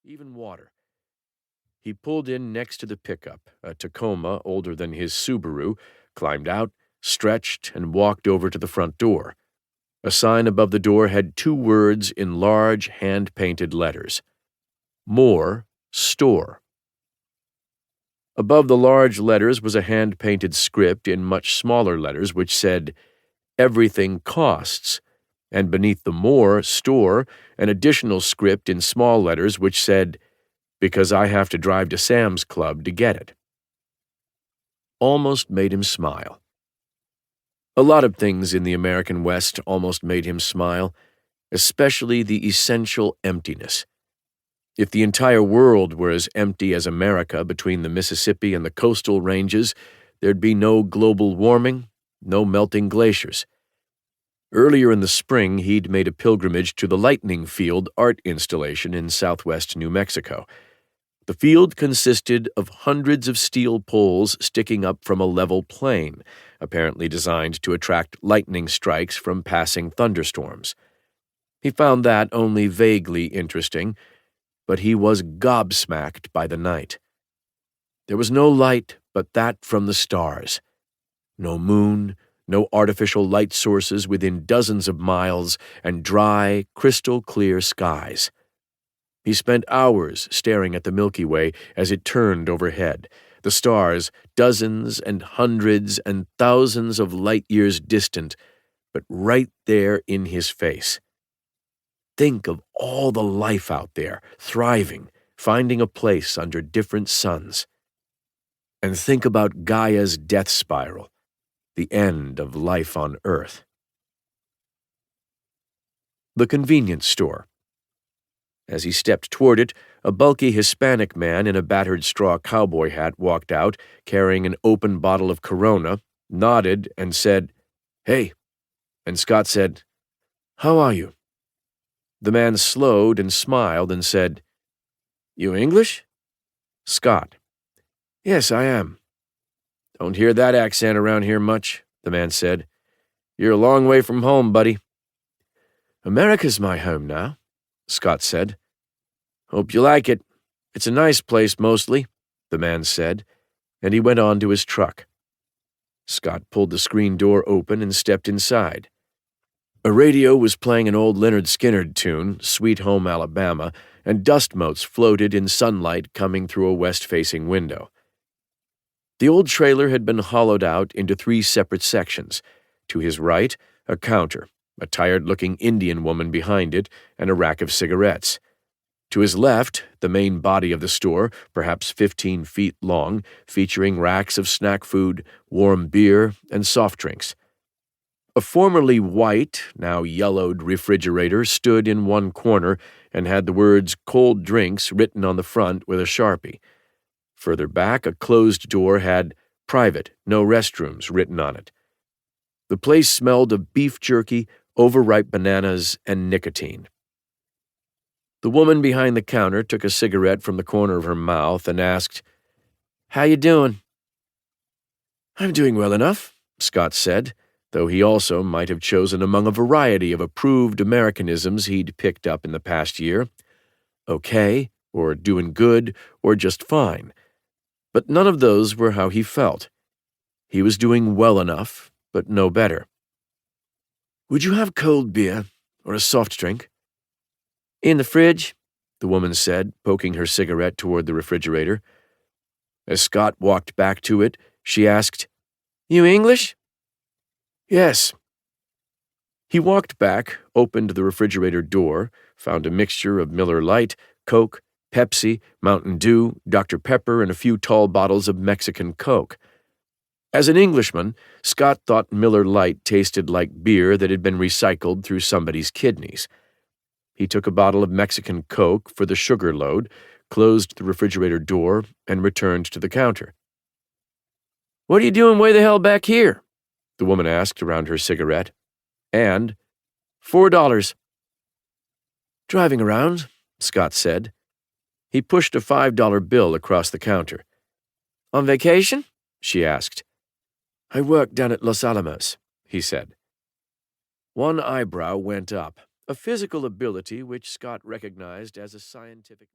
even water. He pulled in next to the pickup, a Tacoma older than his Subaru, climbed out, stretched, and walked over to the front door. A sign above the door had 2 words in large hand-painted letters. More Store. Above the large letters was a hand-painted script in much smaller letters which said, "Everything costs," and beneath the More Store, an additional script in small letters which said, "Because I have to drive to Sam's Club to get it." Almost made him smile. A lot of things in the American West almost made him smile, especially the essential emptiness. If the entire world were as empty as America between the Mississippi and the coastal ranges, there'd be no global warming, no melting glaciers. Earlier in the spring, he'd made a pilgrimage to the Lightning Field art installation in southwest New Mexico. The field consisted of hundreds of steel poles sticking up from a level plain, apparently designed to attract lightning strikes from passing thunderstorms. He found that only vaguely interesting, but he was gobsmacked by the night. There was no light but that from the stars. No moon, no artificial light sources within dozens of miles, and dry, crystal-clear skies. He spent hours staring at the Milky Way as it turned overhead, the stars dozens and hundreds and thousands of light-years distant, but right there in his face. Think of all the life out there, thriving, finding a place under different suns. And think about Gaia's death spiral, the end of life on Earth. The convenience store. As he stepped toward it, a bulky Hispanic man in a battered straw cowboy hat walked out, carrying an open bottle of Corona, nodded, and said, "Hey." And Scott said, "How are you?" The man slowed and smiled and said, "You English?" Scott, "Yes, I am." "Don't hear that accent around here much," the man said. "You're a long way from home, buddy." "America's my home now," Scott said. "Hope you like it. It's a nice place mostly," the man said, and he went on to his truck. Scott pulled the screen door open and stepped inside. A radio was playing an old Lynyrd Skynyrd tune, Sweet Home Alabama, and dust motes floated in sunlight coming through a west-facing window. The old trailer had been hollowed out into 3 separate sections. To his right, a counter, a tired-looking Indian woman behind it, and a rack of cigarettes. To his left, the main body of the store, perhaps 15 feet long, featuring racks of snack food, warm beer, and soft drinks. A formerly white, now yellowed refrigerator stood in one corner and had the words "Cold Drinks" written on the front with a Sharpie. Further back, a closed door had "Private, no restrooms" written on it. The place smelled of beef jerky, overripe bananas, and nicotine. The woman behind the counter took a cigarette from the corner of her mouth and asked, "How you doing?" "I'm doing well enough," Scott said, though he also might have chosen among a variety of approved Americanisms he'd picked up in the past year. Okay, or doing good, or just fine. But none of those were how he felt. He was doing well enough, but no better. "Would you have cold beer, or a soft drink?" "In the fridge," the woman said, poking her cigarette toward the refrigerator. As Scott walked back to it, she asked, "You English?" "Yes." He walked back, opened the refrigerator door, found a mixture of Miller Lite, Coke, Pepsi, Mountain Dew, Dr. Pepper, and a few tall bottles of Mexican Coke. As an Englishman, Scott thought Miller Lite tasted like beer that had been recycled through somebody's kidneys. He took a bottle of Mexican Coke for the sugar load, closed the refrigerator door, and returned to the counter. "What are you doing way the hell back here?" the woman asked around her cigarette. And, $4. "Driving around," Scott said. He pushed a $5 bill across the counter. "On vacation?" she asked. "I work down at Los Alamos," he said. One eyebrow went up, a physical ability which Scott recognized as a scientific